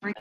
Everyone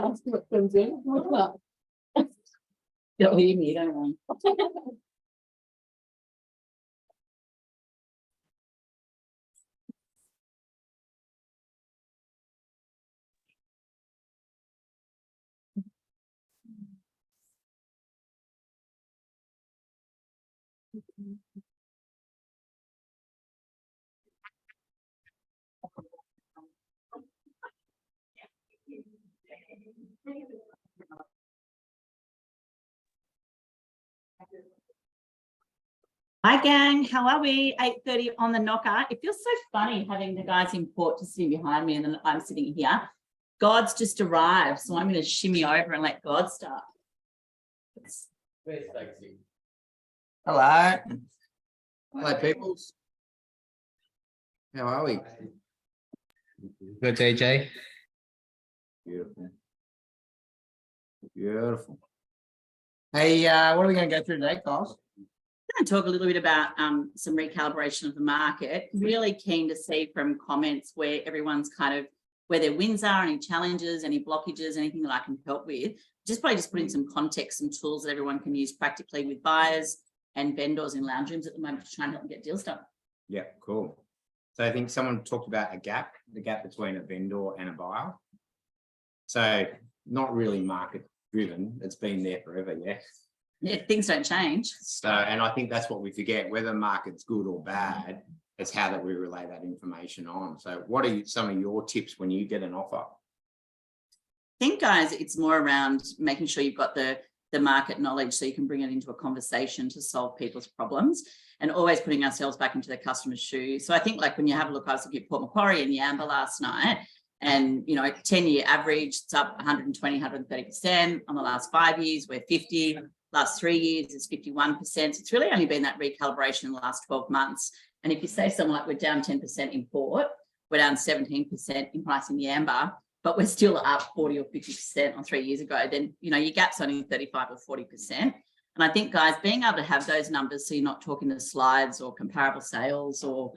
else what comes in. Don't leave me, don't worry. Hi gang, how are we? 8:30 on the knocker. It feels so funny having the guys in port just sitting behind me and then I'm sitting here. God's just arrived, so I'm going to shimmy over and let God start. Hello. Hello, peoples. How are we? Good, DJ. Beautiful. Beautiful. Hey, what are we going to go through today, Kyles? I'm going to talk a little bit about some recalibration of the market. Really keen to see from comments where everyone's kind of, where their wins are, any challenges, any blockages, anything that I can help with. Just put in some context, some tools that everyone can use practically with buyers and vendors in lounge rooms at the moment to try and help them get deals done. Yeah, cool. So I think someone talked about the gap between a vendor and a buyer. So not really market driven. It's been there forever, yeah. Yeah, things don't change. So, and I think that's what we forget, whether market's good or bad, it's how that we relay that information on. So what are some of your tips when you get an offer? I think, guys, it's more around making sure you've got the market knowledge so you can bring it into a conversation to solve people's problems, and always putting ourselves back into the customer's shoes. So I think, like, when you have a look, I was looking at Port Macquarie and Yamba last night, and, you know, 10-year average, it's up 120, 130%. On the last 5 years, we're 50. Last 3 years is 51%. So it's really only been that recalibration in the last 12 months. And if you say something like we're down 10% in port, we're down 17% in price in Yamba, but we're still up 40 or 50% on 3 years ago, then, you know, your gap's only 35 or 40%. And I think, guys, being able to have those numbers so you're not talking to slides or comparable sales or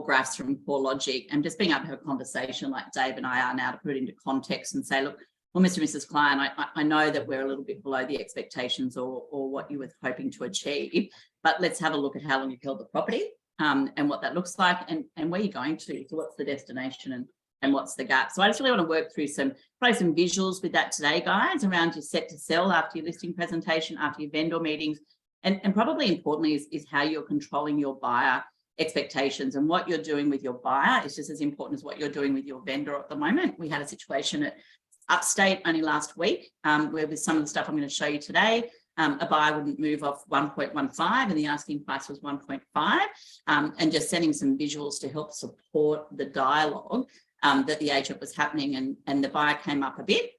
graphs from CoreLogic, and just being able to have a conversation like Dave and I are now to put it into context and say, look, well, Mr. and Mrs. Client, I know that we're a little bit below the expectations or what you were hoping to achieve, but let's have a look at how long you've held the property and what that looks like and where you're going to. So what's the destination and what's the gap? So I just really want to work through probably some visuals with that today, guys, around your set to sell after your listing presentation, after your vendor meetings, and probably importantly is how you're controlling your buyer expectations, and what you're doing with your buyer is just as important as what you're doing with your vendor at the moment. We had a situation at Upstate only last week where, with some of the stuff I'm going to show you today, a buyer wouldn't move off 1.15 and the asking price was 1.5, and just sending some visuals to help support the dialogue that the agent was happening, and the buyer came up a bit,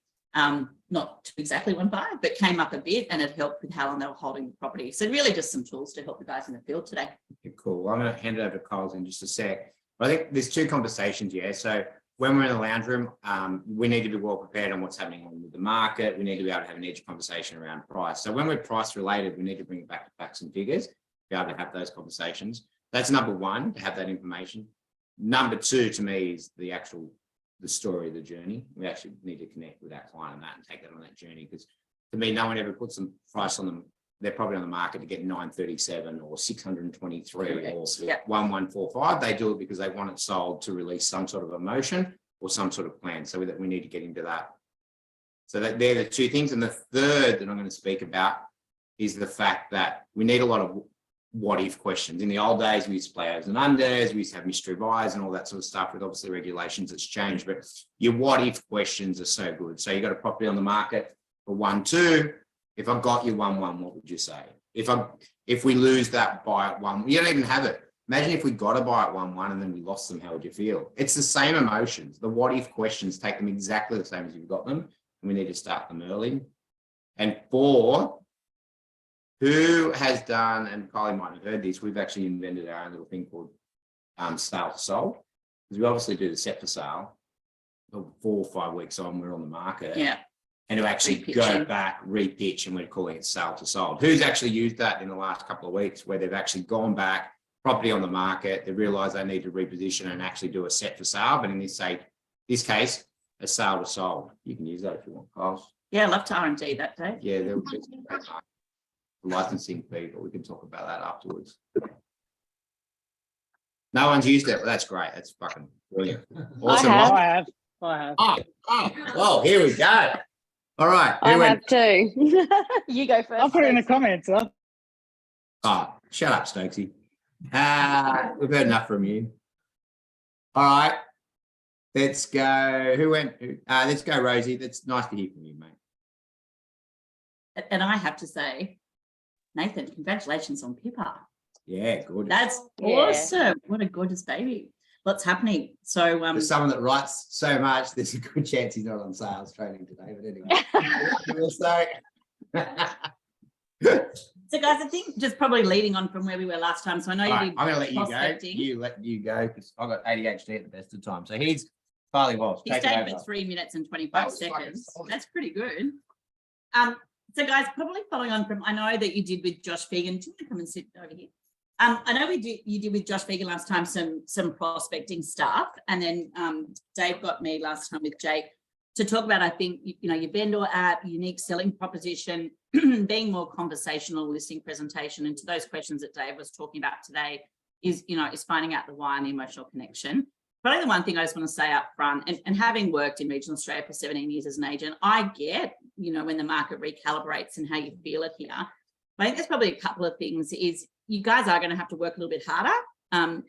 not to exactly 1.5, but came up a bit, and it helped with how long they were holding the property. So really just some tools to help the guys in the field today. Okay, cool. I'm going to hand it over to Kyles in just a sec. I think there's two conversations, yeah. So when we're in the lounge room, we need to be well prepared on what's happening with the market. We need to be able to have an edge conversation around price. So when we're price related, we need to bring it back to facts and figures, be able to have those conversations. That's number one, to have that information. Number two, to me, is the story of the journey. We actually need to connect with our client on that and take that on that journey, because to me, no one ever puts some price on them. They're probably on the market to get 937 or 623 or 1145. They do it because they want it sold to release some sort of emotion or some sort of plan. So that we need to get into that. So that they're the two things. And the third that I'm going to speak about is the fact that we need a lot of what if questions. In the old days, we used to play overs and unders, we used to have mystery buys and all that sort of stuff. With obviously regulations, it's changed, but your what if questions are so good. So you got a property on the market for 1.2. If I got you 1.1, what would you say? If we lose that buy at 1, you don't even have it. Imagine if we got a buy at 1.1 and then we lost them, how would you feel? It's the same emotions. The what if questions, take them exactly the same as you've got them. And we need to start them early. And 4, who has done, and Kylie might have heard this, we've actually invented our own little thing called sale to sold. Because we obviously do the set for sale 4 or 5 weeks on, we're on the market. Yeah. And to actually go back, repitch, and we're calling it sale to sold. Who's actually used that in the last couple of weeks, where they've actually gone back, property on the market, they realise they need to reposition and actually do a set for sale. But in this case, a sale to sold. You can use that if you want, Kyles. Yeah, I love to R&D that day. Yeah, there will be some great licensing fee, but we can talk about that afterwards. No one's used it. Well, that's great. That's fucking brilliant. Awesome. I have. Oh, well, here we go. All right. I have too. You go first. I'll put it in the Stokesy. comments. Huh? Oh, shut up, Stokesy. We've heard enough from you. All right. Let's go. Who went? Let's go, Rosie. That's nice to hear from you, mate. And I have to say, Nathan, congratulations on Pippa. Yeah, good. That's Yeah. awesome. What a gorgeous baby. lots happening. So For someone that writes so much, there's a good chance he's not on sales training today. But anyway, so guys, I think just probably leading on from where we were last time. So I know All you right, did I'm going to let you go. prospecting. Let you go because I've got ADHD at the best of times. So he's Kylie Walsh. You Take it stayed over. for 3 minutes and 25 That was fucking seconds. solid. That's pretty good. So guys, probably following on from, I know that you did with Josh Fegan. Do you want to come and sit over here? I know you did with Josh Fegan last time some prospecting stuff, and then Dave got me last time with Jake to talk about, I think, your vendor app, unique selling proposition, being more conversational, listening presentation, and to those questions that Dave was talking about today is finding out the why and the emotional connection. Probably the one thing I just want to say up front, and having worked in regional Australia for 17 years as an agent, I get, when the market recalibrates and how you feel it here. But I think there's probably a couple of things is you guys are going to have to work a little bit harder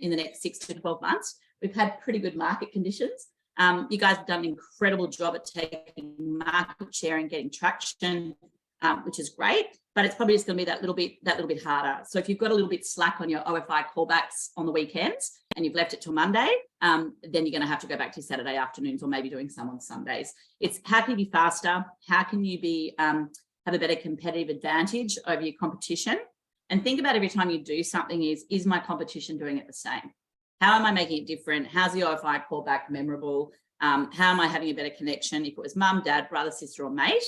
in the next 6 to 12 months. We've had pretty good market conditions. You guys have done an incredible job at taking market share and getting traction, which is great, but it's probably just going to be that little bit harder. So if you've got a little bit slack on your OFI callbacks on the weekends and you've left it till Monday, then you're going to have to go back to your Saturday afternoons or maybe doing some on Sundays. It's how can you be faster? How can you be have a better competitive advantage over your competition? And think about every time you do something is my competition doing it the same? How am I making it different? How's the OFI callback memorable? How am I having a better connection? If it was mum, dad, brother, sister, or mate,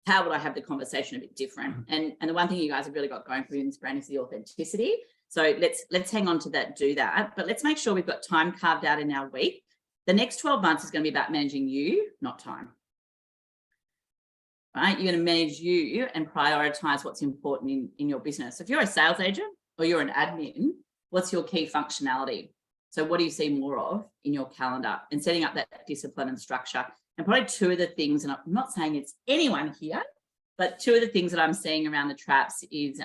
how would I have the conversation a bit different? And the one thing you guys have really got going for you in this brand is the authenticity. So let's hang on to that, do that. But let's make sure we've got time carved out in our week. The next 12 months is going to be about managing you, not time. Right? You're going to manage you and prioritize what's important in your business. If you're a sales agent or you're an admin, what's your key functionality? So what do you see more of in your calendar and setting up that discipline and structure? And probably two of the things, and I'm not saying it's anyone here, but two of the things that I'm seeing around the traps is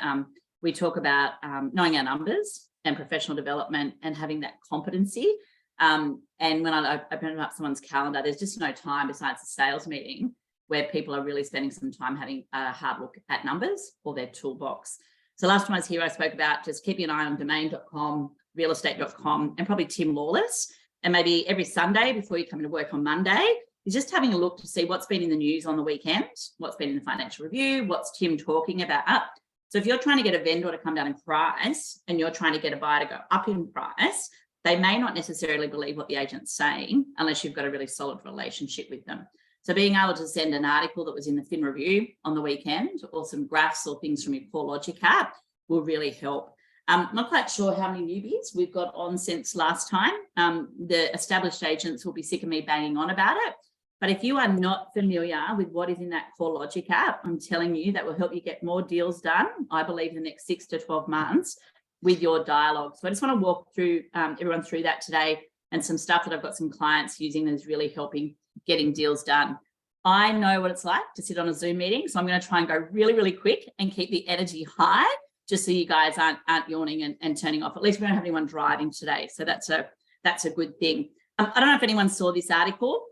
we talk about knowing our numbers and professional development and having that competency. And when I open up someone's calendar, there's just no time besides a sales meeting where people are really spending some time having a hard look at numbers or their toolbox. So last time I was here, I spoke about just keeping an eye on domain.com, realestate.com, and probably Tim Lawless. And maybe every Sunday before you come into work on Monday, is just having a look to see what's been in the news on the weekend, what's been in the financial review, what's Tim talking about. So if you're trying to get a vendor to come down in price and you're trying to get a buyer to go up in price, they may not necessarily believe what the agent's saying unless you've got a really solid relationship with them. So being able to send an article that was in the Fin Review on the weekend or some graphs or things from your CoreLogic app will really help. I'm not quite sure how many newbies we've got on since last time. The established agents will be sick of me banging on about it. But if you are not familiar with what is in that CoreLogic app, I'm telling you that will help you get more deals done, I believe, in the next 6 to 12 months with your dialogue. So I just want to walk through everyone through that today and some stuff that I've got some clients using that is really helping getting deals done. I know what it's like to sit on a Zoom meeting, so I'm going to try and go really, really quick and keep the energy high just so you guys aren't yawning and turning off. At least we don't have anyone driving today, so that's a good thing. I don't know if anyone saw this article.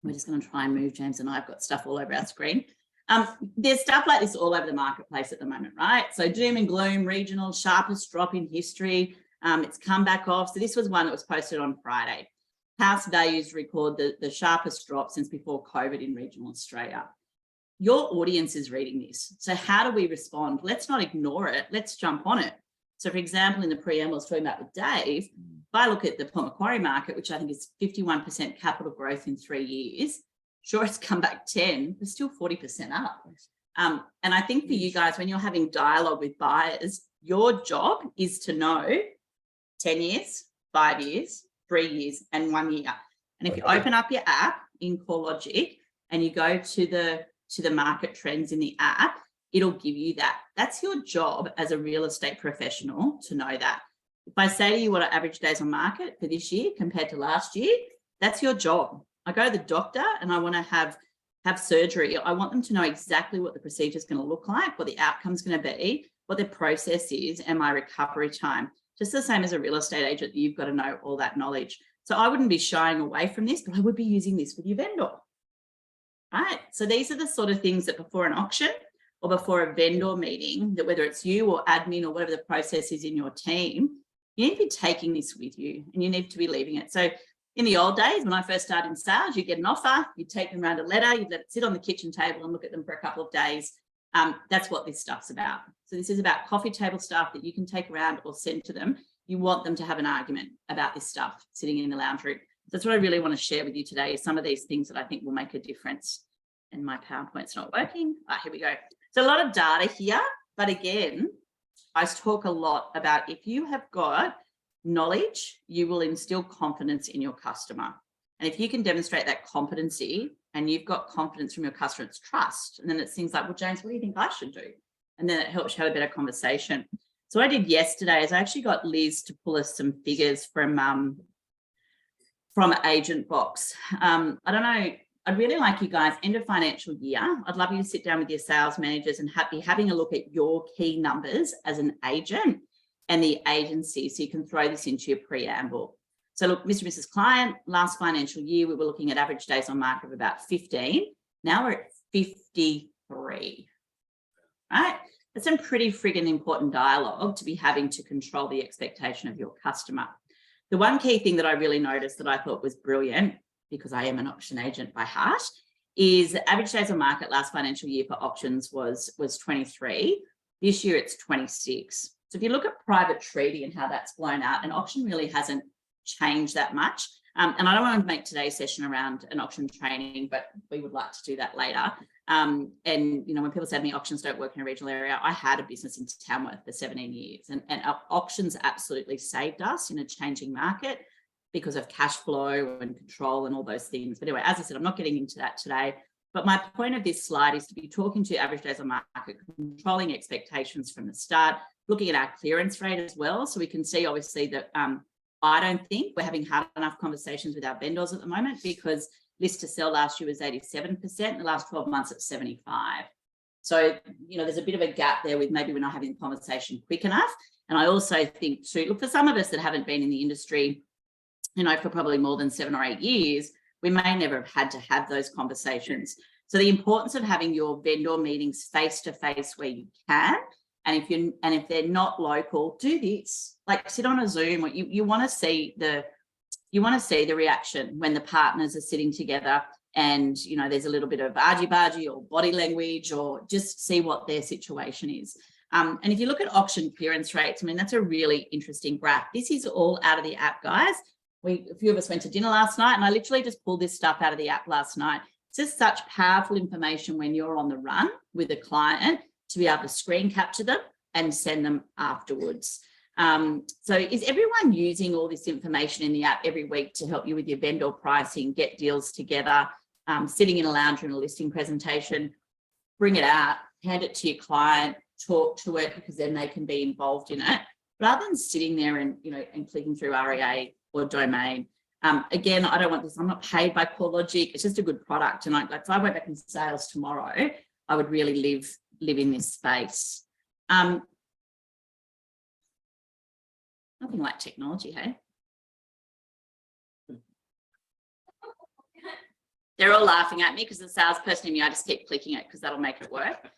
We're just going to try and move, James and I've got stuff all over our screen. There's stuff like this all over the marketplace at the moment, right? So doom and gloom, regional, sharpest drop in history. It's come back off. So this was one that was posted on Friday. House values record the sharpest drop since before COVID in regional Australia. Your audience is reading this. So how do we respond? Let's not ignore it. Let's jump on it. So for example, in the preamble I was talking about with Dave, if I look at the Port Macquarie market, which I think is 51% capital growth in 3 years, sure, it's come back 10, but still 40% up. And I think for you guys, when you're having dialogue with buyers, your job is to know 10 years, 5 years, 3 years, and 1 year. And if you open up your app in CoreLogic and you go to the market trends in the app, it'll give you that. That's your job as a real estate professional to know that. If I say to you what are average days on market for this year compared to last year, that's your job. I go to the doctor and I want to have surgery. I want them to know exactly what the procedure is going to look like, what the outcome is going to be, what the process is, and my recovery time. Just the same as a real estate agent, you've got to know all that knowledge. So I wouldn't be shying away from this, but I would be using this with your vendor. Right? So these are the sort of things that before an auction or before a vendor meeting, that whether it's you or admin or whatever the process is in your team, You need to be taking this with you and you need to be leaving it. So in the old days, when I first started in sales, you get an offer, you take them around a letter, you let it sit on the kitchen table and look at them for a couple of days. That's what this stuff's about. So this is about coffee table stuff that you can take around or send to them. You want them to have an argument about this stuff sitting in the lounge room. That's what I really want to share with you today, is some of these things that I think will make a difference. And my PowerPoint's not working. Here we go. So a lot of data here, but again, I talk a lot about if you have got knowledge, you will instill confidence in your customer. And if you can demonstrate that competency and you've got confidence from your customer, it's trust. And then it's things like, well, James, what do you think I should do? And then it helps you have a better conversation. So what I did yesterday is I actually got Liz to pull us some figures from Agent Box. I don't know, I'd really like you guys, end of financial year, I'd love you to sit down with your sales managers and be having a look at your key numbers as an agent and the agency, so you can throw this into your preamble. So look, Mr. and Mrs. Client, last financial year, we were looking at average days on market of about 15. Now we're at 53, right? That's some pretty friggin' important dialogue to be having to control the expectation of your customer. The one key thing that I really noticed that I thought was brilliant, because I am an auction agent by heart, is the average days on market last financial year for auctions was 23. This year it's 26. So if you look at private treaty and how that's blown out, an auction really hasn't changed that much. And I don't want to make today's session around an auction training, but we would like to do that later. And, you know, when people say to me, auctions don't work in a regional area, I had a business in Tamworth for 17 years and auctions absolutely saved us in a changing market because of cash flow and control and all those things. But anyway, as I said, I'm not getting into that today. But my point of this slide is to be talking to average days on market, controlling expectations from the start, looking at our clearance rate as well. So we can see obviously that I don't think we're having hard enough conversations with our vendors at the moment, because list to sell last year was 87%, the last 12 months it's 75. So, you know, there's a bit of a gap there with maybe we're not having the conversation quick enough. And I also think too, look, for some of us that haven't been in the industry, you know, for probably more than 7 or 8 years, we may never have had to have those conversations. So the importance of having your vendor meetings face-to-face where you can, and if they're not local, do this, like sit on a Zoom, or you want to see the reaction when the partners are sitting together and, you know, there's a little bit of argy-bargy or body language, or just see what their situation is. And if you look at auction clearance rates, I mean, that's a really interesting graph. This is all out of the app, guys. A few of us went to dinner last night and I literally just pulled this stuff out of the app last night. It's just such powerful information when you're on the run with a client to be able to screen capture them and send them afterwards. So is everyone using all this information in the app every week to help you with your vendor pricing, get deals together, sitting in a lounge room, a listing presentation, bring it out, hand it to your client, talk to it, because then they can be involved in it, rather than sitting there and, you know, and clicking through REA or Domain. Again, I don't want this. I'm not paid by CoreLogic. It's just a good product. And if I went back in sales tomorrow, I would really live in this space. Nothing like technology, hey? They're all laughing at me because the salesperson in me, I just keep clicking it because that'll make it work.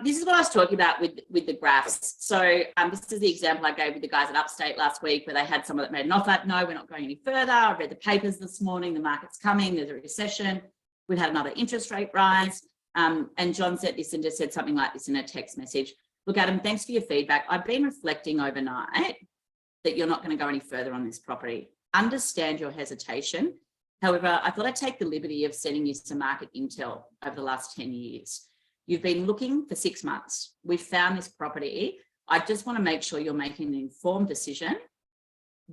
This is what I was talking about with the graphs. So this is the example I gave with the guys at Upstate last week, where they had someone that made an offer. No, we're not going any further. I read the papers this morning. The market's coming. There's a recession. We've had another interest rate rise. And John said this and just said something like this in a text message. Look, Adam, thanks for your feedback. I've been reflecting overnight that you're not going to go any further on this property. Understand your hesitation. However, I thought I'd take the liberty of sending you some market intel over the last 10 years. You've been looking for 6 months. We've found this property. I just want to make sure you're making an informed decision,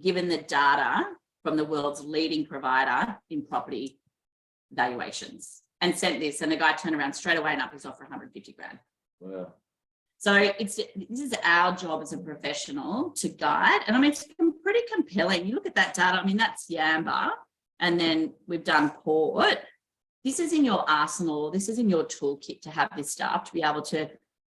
given the data from the world's leading provider in property valuations, and sent this. And the guy turned around straight away and up his offer 150 grand. Wow. So this is our job as a professional to guide. And I mean, it's pretty compelling. You look at that data. I mean, that's Yamba. And then we've done Port. This is in your arsenal. This is in your toolkit to have this stuff, to be able to,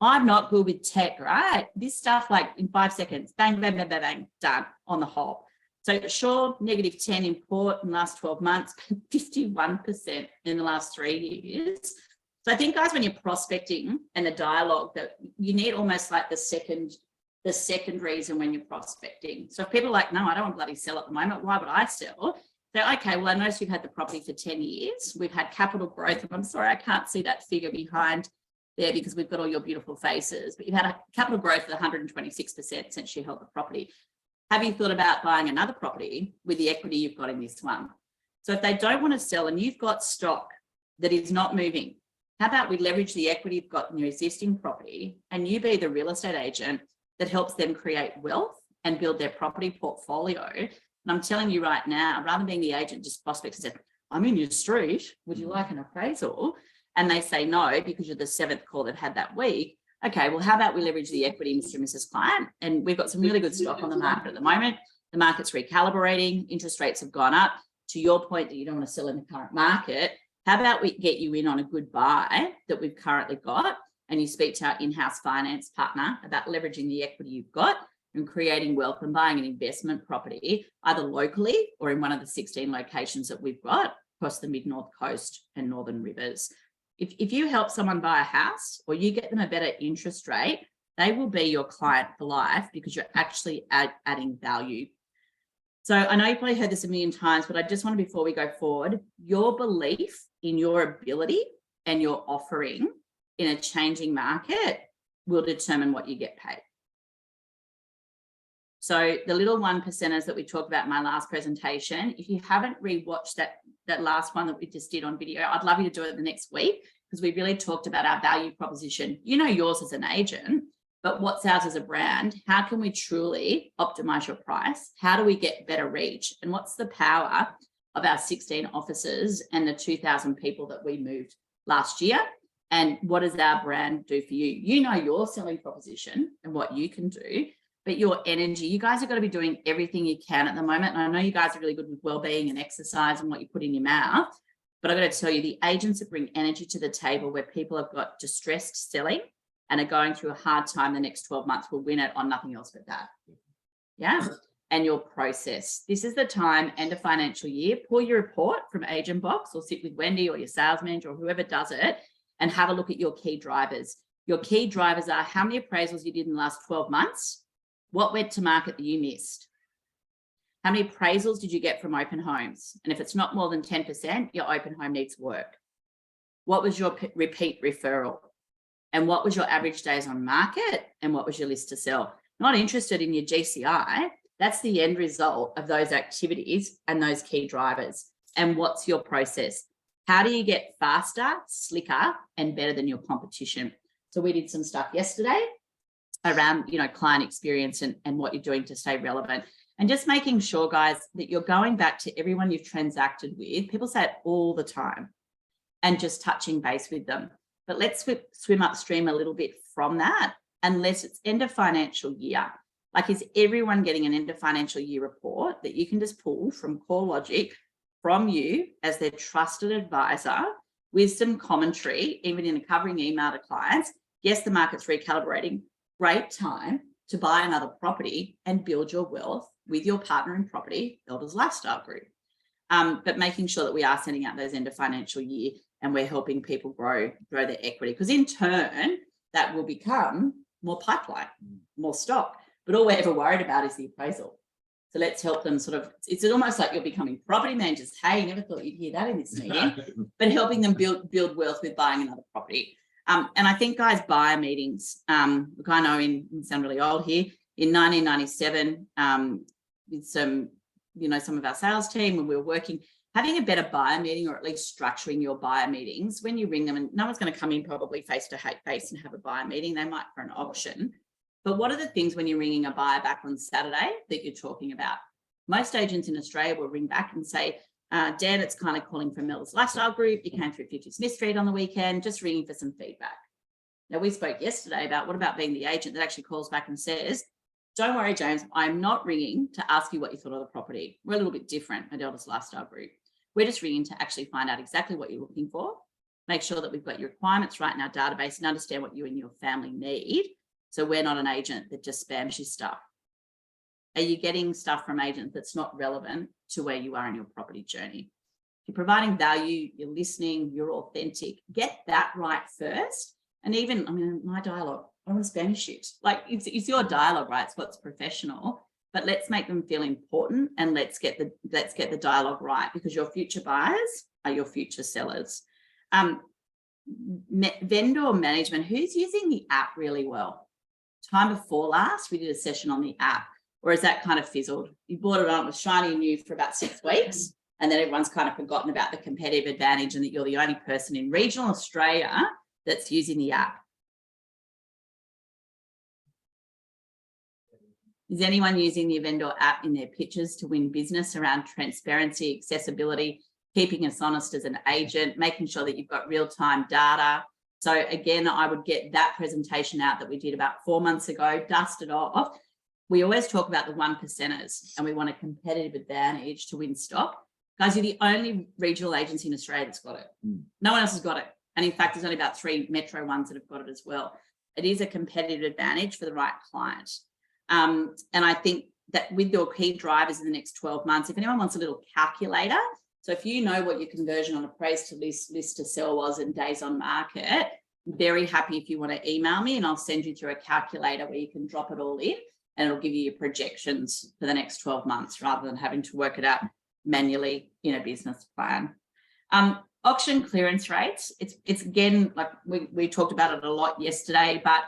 I'm not good with tech, right? This stuff, like in 5 seconds, bang, bang, bang, bang, bang, done on the hop. So sure, -10 in Port in the last 12 months, 51% in the last 3 years. So I think, guys, when you're prospecting and the dialogue, that you need almost like the second the second reason when you're prospecting. So if people are like, no, I don't want to bloody sell at the moment, why would I sell? They're okay, well, I noticed you've had the property for 10 years. We've had capital growth. And I'm sorry, I can't see that figure behind there because we've got all your beautiful faces, but you've had a capital growth of 126% since you held the property. Have you thought about buying another property with the equity you've got in this one? So if they don't want to sell and you've got stock that is not moving, how about we leverage the equity you've got in your existing property and you be the real estate agent that helps them create wealth and build their property portfolio? And I'm telling you right now, rather than being the agent just prospects and said, I'm in your street, would you like an appraisal? And they say no because you're the 7th call they've had that week. Okay, well, how about we leverage the equity, Mr. and Mrs. Client? And we've got some really good stock on the market at the moment. The market's recalibrating, interest rates have gone up. To your point that you don't want to sell in the current market, how about we get you in on a good buy that we've currently got, and you speak to our in-house finance partner about leveraging the equity you've got and creating wealth and buying an investment property, either locally or in one of the 16 locations that we've got across the mid-north coast and northern rivers. If you help someone buy a house or you get them a better interest rate, they will be your client for life because you're actually adding value. So I know you probably heard this a million times, but I just want to, before we go forward, your belief in your ability and your offering in a changing market will determine what you get paid. So the little 1%ers that we talked about in my last presentation, if you haven't rewatched that last one that we just did on video, I'd love you to do it the next week because we really talked about our value proposition. You know yours as an agent, but what's ours as a brand? How can we truly optimize your price? How do we get better reach? And what's the power of our 16 offices and the 2,000 people that we moved last year? And what does our brand do for you? You know your selling proposition and what you can do, but your energy, you guys have got to be doing everything you can at the moment. And I know you guys are really good with well-being and exercise and what you put in your mouth, but I've got to tell you, the agents that bring energy to the table where people have got distressed selling and are going through a hard time the next 12 months will win it on nothing else but that. Yeah. And your process. This is the time, end of financial year, pull your report from Agent Box or sit with Wendy or your sales manager or whoever does it and have a look at your key drivers. Your key drivers are how many appraisals you did in the last 12 months, what went to market that you missed, how many appraisals did you get from open homes? And if it's not more than 10%, your open home needs work. What was your repeat referral? And what was your average days on market? And what was your list to sell? Not interested in your GCI. That's the end result of those activities and those key drivers. And what's your process? How do you get faster, slicker, and better than your competition? So we did some stuff yesterday around, client experience and what you're doing to stay relevant. And just making sure, guys, that you're going back to everyone you've transacted with. People say it all the time, and just touching base with them. But let's swim upstream a little bit from that, unless it's end of financial year. Like, is everyone getting an end of financial year report that you can just pull from CoreLogic from you as their trusted advisor with some commentary, even in a covering email to clients? Yes, the market's recalibrating. Great time to buy another property and build your wealth with your partner in property, Elders Lifestyle Group. But making sure that we are sending out those end of financial year and we're helping people grow their equity, because in turn, that will become more pipeline, more stock. But all we're ever worried about is the appraisal. So let's help them it's almost like you're becoming property managers. Hey, never thought you'd hear that in this meeting, but helping them build wealth with buying another property. And I think, guys, buyer meetings, look, I know I sound really old here, in 1997, with some of our sales team, when we were working, having a better buyer meeting, or at least structuring your buyer meetings when you ring them, and no one's going to come in probably face to face and have a buyer meeting. They might for an auction. But what are the things when you're ringing a buyer back on Saturday that you're talking about? Most agents in Australia will ring back and say, Dan, it's kind of calling from Elders Lifestyle Group. You came through 50 Smith Street on the weekend, just ringing for some feedback. Now, we spoke yesterday about what about being the agent that actually calls back and says, don't worry, James, I'm not ringing to ask you what you thought of the property. We're a little bit different at Elders Lifestyle Group. We're just ringing to actually find out exactly what you're looking for, make sure that we've got your requirements right in our database and understand what you and your family need. So we're not an agent that just spams you stuff. Are you getting stuff from agents that's not relevant to where you are in your property journey? If you're providing value, you're listening, you're authentic, get that right first. And even, my dialogue, on a Spanish shit. Like it's your dialogue, right? It's what's professional, but let's make them feel important and let's get the dialogue right, because your future buyers are your future sellers. Vendor management, who's using the app really well? Time before last, we did a session on the app, or is that kind of fizzled? You brought it on, it was shiny and new for about 6 weeks, and then everyone's kind of forgotten about the competitive advantage and that you're the only person in regional Australia that's using the app. Is anyone using the vendor app in their pitches to win business around transparency, accessibility, keeping us honest as an agent, making sure that you've got real-time data? So again, I would get that presentation out that we did about 4 months ago, dust it off. We always talk about the 1%ers and we want a competitive advantage to win stock. Guys, you're the only regional agency in Australia that's got it. No one else has got it. And in fact, there's only about 3 metro ones that have got it as well. It is a competitive advantage for the right client. And I think that with your key drivers in the next 12 months, if anyone wants a little calculator, so if you know what your conversion on a price to list to sell was in days on market, very happy if you want to email me and I'll send you through a calculator where you can drop it all in and it'll give you your projections for the next 12 months rather than having to work it out manually in a business plan. Auction clearance rates, it's again, like we talked about it a lot yesterday, but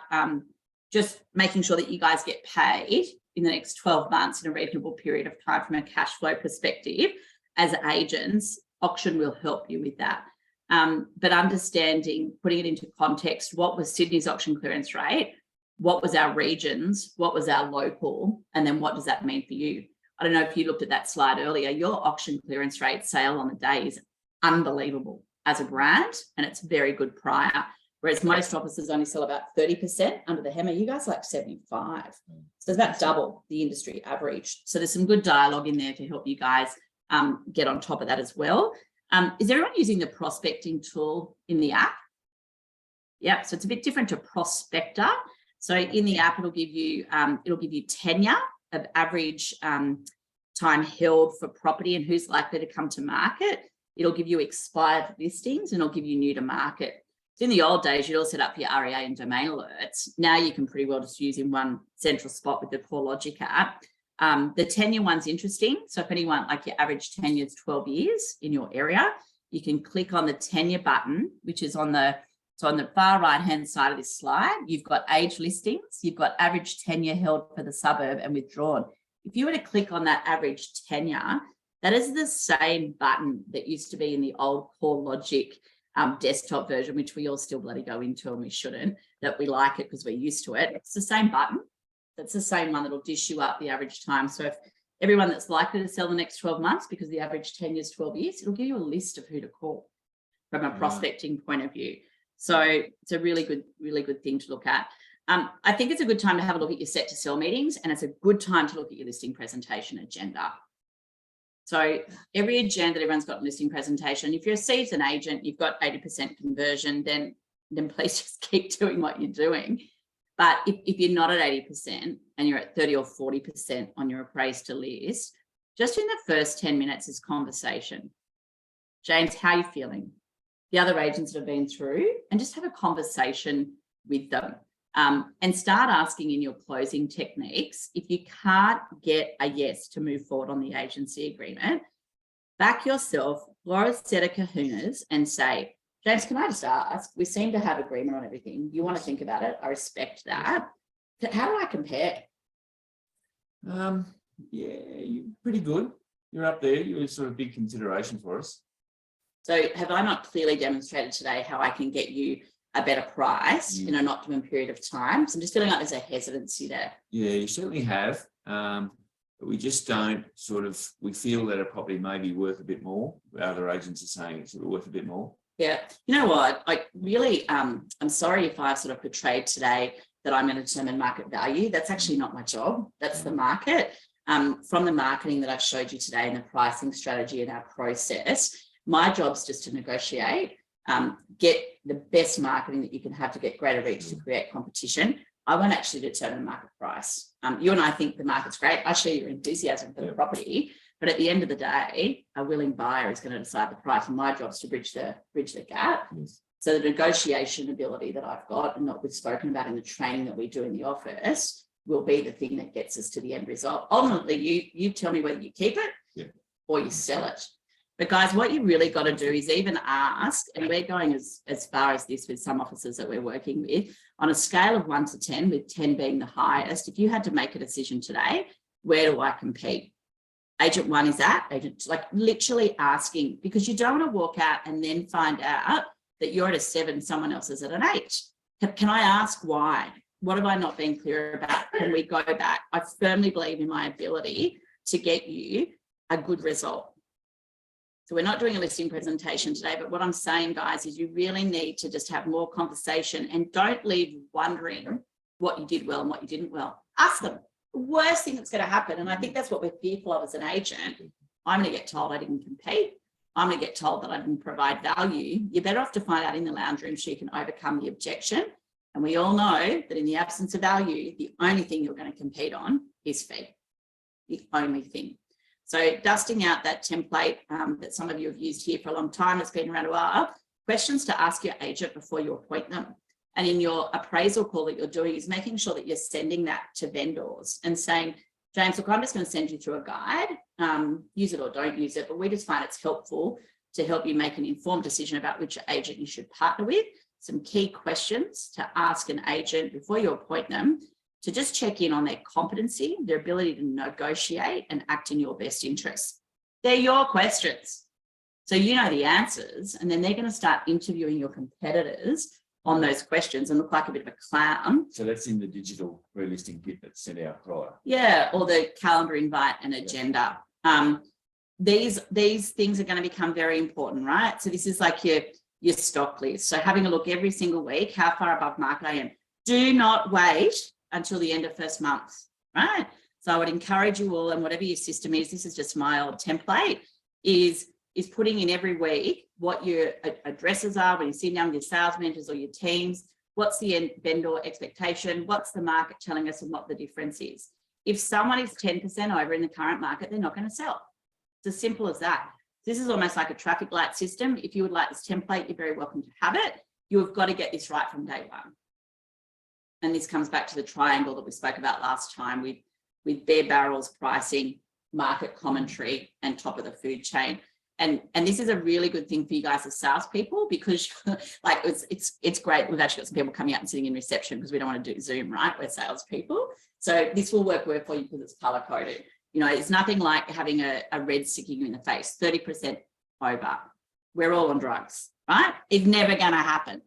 just making sure that you guys get paid in the next 12 months in a reasonable period of time from a cash flow perspective. As agents, auction will help you with that. But understanding, putting it into context, what was Sydney's auction clearance rate? What was our regions? What was our local? And then what does that mean for you? I don't know if you looked at that slide earlier, your auction clearance rate sale on the day is unbelievable as a brand, and it's very good prior. Whereas most offices only sell about 30% under the hammer. You guys like 75. So it's about double the industry average. So there's some good dialogue in there to help you guys get on top of that as well. Is everyone using the prospecting tool in the app? Yeah, so it's a bit different to Prospector. So in the app, it'll give you tenure of average time held for property and who's likely to come to market. It'll give you expired listings and it'll give you new to market. So in the old days, you'd all set up your REA and domain alerts. Now you can pretty well just use in one central spot with the CoreLogic app. The tenure one's interesting. So if anyone, like your average tenure is 12 years in your area, you can click on the tenure button, which is on the far right-hand side of this slide. You've got age listings, you've got average tenure held for the suburb and withdrawn. If you were to click on that average tenure, that is the same button that used to be in the old CoreLogic desktop version, which we all still bloody go into and we shouldn't, that we like it because we're used to it. It's the same button. That's the same one that'll dish you up the average time. So if everyone that's likely to sell the next 12 months, because the average tenure is 12 years, it'll give you a list of who to call from a prospecting point of view. So it's a really good thing to look at. I think it's a good time to have a look at your set to sell meetings, and it's a good time to look at your listing presentation agenda. So every agenda that everyone's got a listing presentation, if you're a seasoned agent, you've got 80% conversion, then please just keep doing what you're doing. But if you're not at 80% and you're at 30 or 40% on your appraised to list, just in the first 10 minutes is conversation. James, how are you feeling? The other agents that have been through, and just have a conversation with them. And start asking in your closing techniques, if you can't get a yes to move forward on the agency agreement, back yourself, blow a set of kahunas and say, James, can I just ask, we seem to have agreement on everything. You want to think about it. I respect that. How do I compare? Yeah, you're pretty good. You're up there. You're a sort of big consideration for us. So have I not clearly demonstrated today how I can get you a better price in an optimum period of time? So I'm just feeling like there's a hesitancy there. Yeah, you certainly have. But we just don't we feel that it probably may be worth a bit more. Other agents are saying it's worth a bit more. Yeah. You know what? I really, I'm sorry if I've sort of portrayed today that I'm going to determine market value. That's actually not my job. That's the market. From the marketing that I've showed you today and the pricing strategy and our process, my job's just to negotiate, get the best marketing that you can have to get greater reach to create competition. I won't actually determine the market price. You and I think the market's great. I share your enthusiasm for the property, but at the end of the day, a willing buyer is going to decide the price, and my job is to bridge the gap. Yes. So the negotiation ability that I've got and that we've spoken about in the training that we do in the office will be the thing that gets us to the end result. Ultimately, you tell me whether you keep it or you sell it. But guys, what you really got to do is even ask, and we're going as far as this with some officers that we're working with, on a scale of 1 to 10, with 10 being the highest, if you had to make a decision today, where do I compete? Agent 1 is at, agent, like literally asking, because you don't want to walk out and then find out that you're at a 7, someone else is at an 8. Can I ask why? What have I not been clear about? Can we go back? I firmly believe in my ability to get you a good result. So we're not doing a listing presentation today, but what I'm saying, guys, is you really need to just have more conversation and don't leave wondering what you did well and what you didn't well. Ask them. The worst thing that's going to happen, and I think that's what we're fearful of as an agent, I'm going to get told I didn't compete. I'm going to get told that I didn't provide value. You're better off to find out in the lounge room so you can overcome the objection. And we all know that in the absence of value, the only thing you're going to compete on is fee. The only thing. So dusting out that template that some of you have used here for a long time, it's been around a while, questions to ask your agent before you appoint them. And in your appraisal call that you're doing is making sure that you're sending that to vendors and saying, James, look, I'm just going to send you through a guide, use it or don't use it, but we just find it's helpful to help you make an informed decision about which agent you should partner with. Some key questions to ask an agent before you appoint them, to just check in on their competency, their ability to negotiate and act in your best interests. They're your questions. So you know the answers, and then they're going to start interviewing your competitors on those questions and look like a bit of a clown. So that's in the digital pre-listing kit that's sent out prior. Yeah, or the calendar invite and agenda. These things are going to become very important, right? So this is like your stock list. So having a look every single week, how far above market I am. Do not wait until the end of first month, right? So I would encourage you all, and whatever your system is, this is just my old template, is putting in every week what your addresses are when you sit down with your sales managers or your teams, what's the vendor expectation, what's the market telling us and what the difference is. If someone is 10% over in the current market, they're not going to sell. It's as simple as that. This is almost like a traffic light system. If you would like this template, you're very welcome to have it. You have got to get this right from day one. And this comes back to the triangle that we spoke about last time with bare barrels, pricing, market commentary, and top of the food chain. And this is a really good thing for you guys as salespeople, because like it's great. We've actually got some people coming out and sitting in reception because we don't want to do Zoom, right? We're salespeople. So this will work well for you because it's color coded. You know, it's nothing like having a red sticking you in the face, 30% over. We're all on drugs, right? It's never going to happen.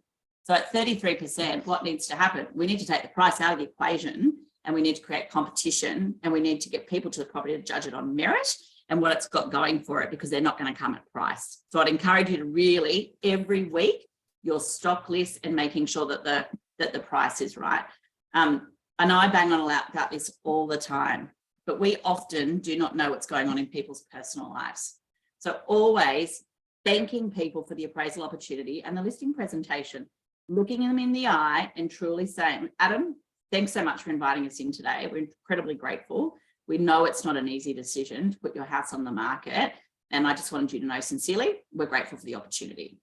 So at 33%, what needs to happen? We need to take the price out of the equation, and we need to create competition, and we need to get people to the property to judge it on merit and what it's got going for it, because they're not going to come at price. So I'd encourage you to really, every week, your stock list and making sure that the price is right. And I bang on about this all the time, but we often do not know what's going on in people's personal lives. So always thanking people for the appraisal opportunity and the listing presentation, looking them in the eye and truly saying, Adam, thanks so much for inviting us in today. We're incredibly grateful. We know it's not an easy decision to put your house on the market. And I just wanted you to know sincerely, we're grateful for the opportunity.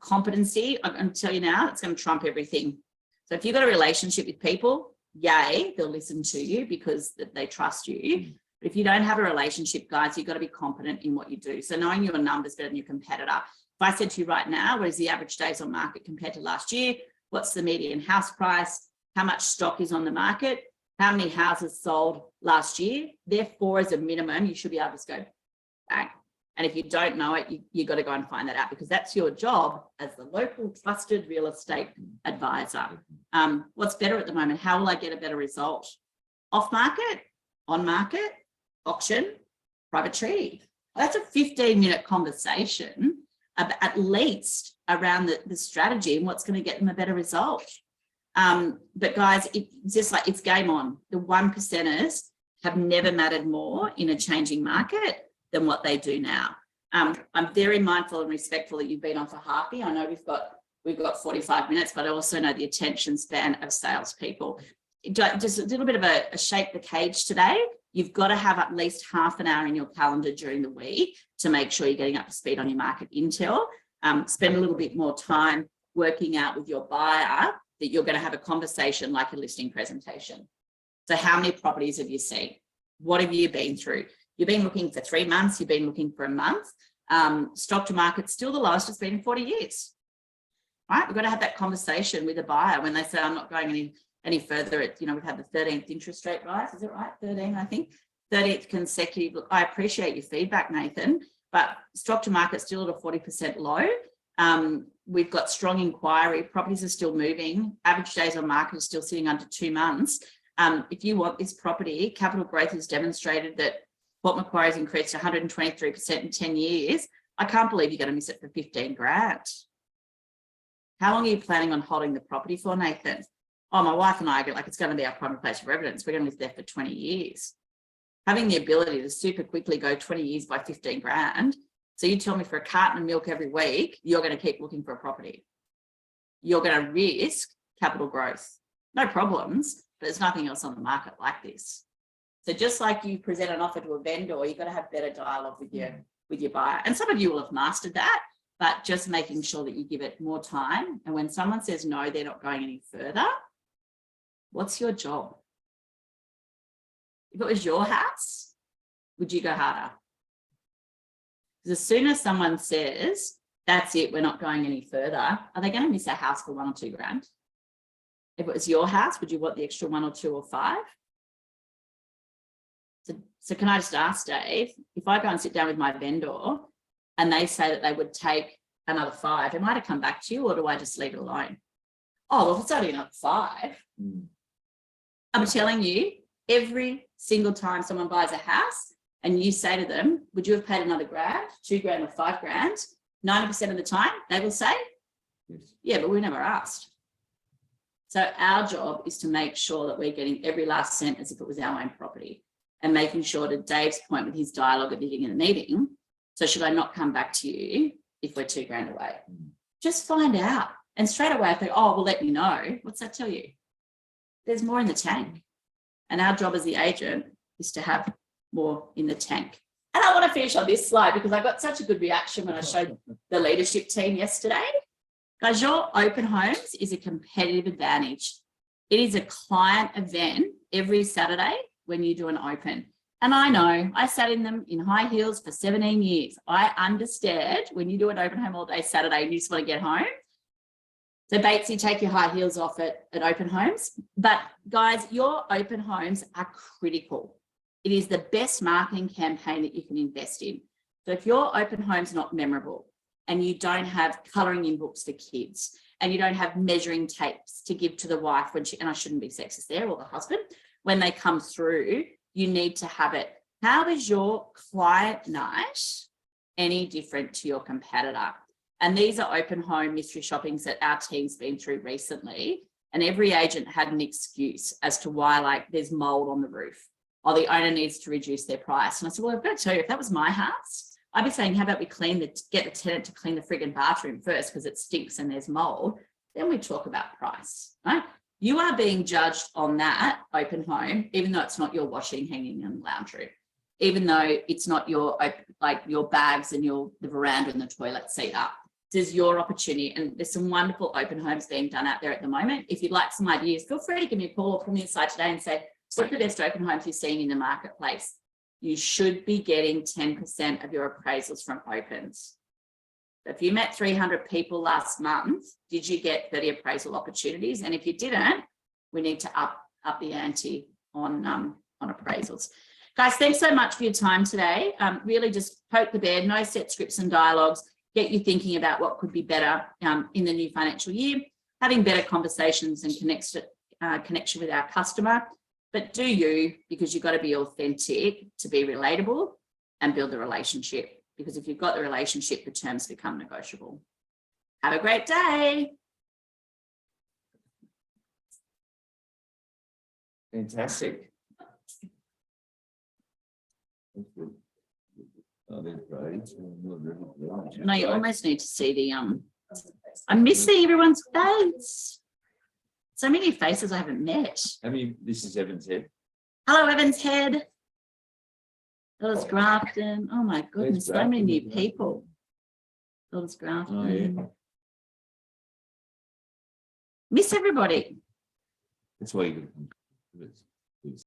Competency, I'm going to tell you now, it's going to trump everything. So if you've got a relationship with people, yay, they'll listen to you because they trust you. But if you don't have a relationship, guys, you've got to be competent in what you do. So knowing your numbers better than your competitor. If I said to you right now, what is the average days on market compared to last year? What's the median house price? How much stock is on the market? How many houses sold last year? Therefore, as a minimum, you should be able to just go bang. And if you don't know it, you've got to go and find that out, because that's your job as the local trusted real estate advisor. What's better at the moment? How will I get a better result? Off market, on market, auction, private treaty. That's a 15-minute conversation at least around the strategy and what's going to get them a better result. But guys, it's just like, it's game on. The 1%ers have never mattered more in a changing market than what they do now. I'm very mindful and respectful that you've been on for halfie. I know we've got 45 minutes, but I also know the attention span of salespeople. Just a little bit of a shake the cage today. You've got to have at least half an hour in your calendar during the week to make sure you're getting up to speed on your market intel. spend a little bit more time working out with your buyer that you're going to have a conversation like a listing presentation. So how many properties have you seen? What have you been through? You've been looking for 3 months, you've been looking for a month. Stock to market's still the lowest it's been in 40 years. Right? We've got to have that conversation with the buyer when they say, I'm not going any further. We've had the 13th interest rate rise. Is it right? 13, I think. 30th consecutive. Look, I appreciate your feedback, Nathan, but stock to market still at a 40% low. We've got strong inquiry. Properties are still moving. Average days on market is still sitting under 2 months. If you want this property, capital growth has demonstrated that Port Macquarie's increased 123% in 10 years. I can't believe you're going to miss it for 15 grand. How long are you planning on holding the property for, Nathan? Oh, my wife and I are like, it's going to be our primary place of residence. We're going to live there for 20 years. Having the ability to super quickly go 20 years by 15 grand. So you tell me for a carton of milk every week, you're going to keep looking for a property. You're going to risk capital growth. No problems, but there's nothing else on the market like this. So just like you present an offer to a vendor, you've got to have better dialogue with your buyer. And some of you will have mastered that, but just making sure that you give it more time. And when someone says no, they're not going any further, what's your job? If it was your house, would you go harder? Because as soon as someone says, that's it, we're not going any further, are they going to miss a house for 1 or 2 grand? If it was your house, would you want the extra 1 or 2 or 5? So can I just ask, Dave, if I go and sit down with my vendor and they say that they would take another 5, am I to come back to you or do I just leave it alone? Oh, well, if it's only another 5, I'm telling you, every single time someone buys a house and you say to them, would you have paid another grand, 2 grand or 5 grand? 90% of the time they will say, yes. Yeah, but we never asked. So our job is to make sure that we're getting every last cent as if it was our own property and making sure, to Dave's point with his dialogue at the beginning of the meeting, so should I not come back to you if we're 2 grand away? Just find out. And straight away I think, oh, well, let me know. What's that tell you? There's more in the tank. And our job as the agent is to have more in the tank. And I want to finish on this slide because I got such a good reaction when I showed the leadership team yesterday. Guys, your open homes is a competitive advantage. It is a client event every Saturday when you do an open. And I know I sat in them in high heels for 17 years. I understand when you do an open home all day Saturday and you just want to get home. So Batesy, take your high heels off at open homes. But guys, your open homes are critical. It is the best marketing campaign that you can invest in. So if your open home's not memorable and you don't have colouring in books for kids and you don't have measuring tapes to give to the wife when she, and I shouldn't be sexist there, or the husband, when they come through, you need to have it. How is your client night any different to your competitor? And these are open home mystery shoppings that our team's been through recently. And every agent had an excuse as to why, like, there's mold on the roof or the owner needs to reduce their price. And I said, well, I've got to tell you, if that was my house, I'd be saying, how about we get the tenant to clean the frigging bathroom first because it stinks and there's mold. Then we talk about price, right? You are being judged on that open home, even though it's not your washing hanging in the lounge room, even though it's not your, like, your bags and the veranda and the toilet seat up. This is your opportunity. And there's some wonderful open homes being done out there at the moment. If you'd like some ideas, feel free to give me a call or come inside today and say, what's the best open homes you've seen in the marketplace? You should be getting 10% of your appraisals from opens. If you met 300 people last month, did you get 30 appraisal opportunities? And if you didn't, we need to up the ante on appraisals. Guys, thanks so much for your time today. Really just poke the bear, no set scripts and dialogues, get you thinking about what could be better in the new financial year, having better conversations and connection with our customer. But do you, because you've got to be authentic to be relatable and build the relationship. Because if you've got the relationship, the terms become negotiable. Have a great day. Fantastic. Oh, they're great. No, you almost need to see the I'm missing everyone's face. So many faces I haven't met. This is Evan's Head. Hello, Evans Head. That was Grafton. Oh my goodness, so many new people. Builders Grafton. Oh, yeah. Miss everybody. That's why you.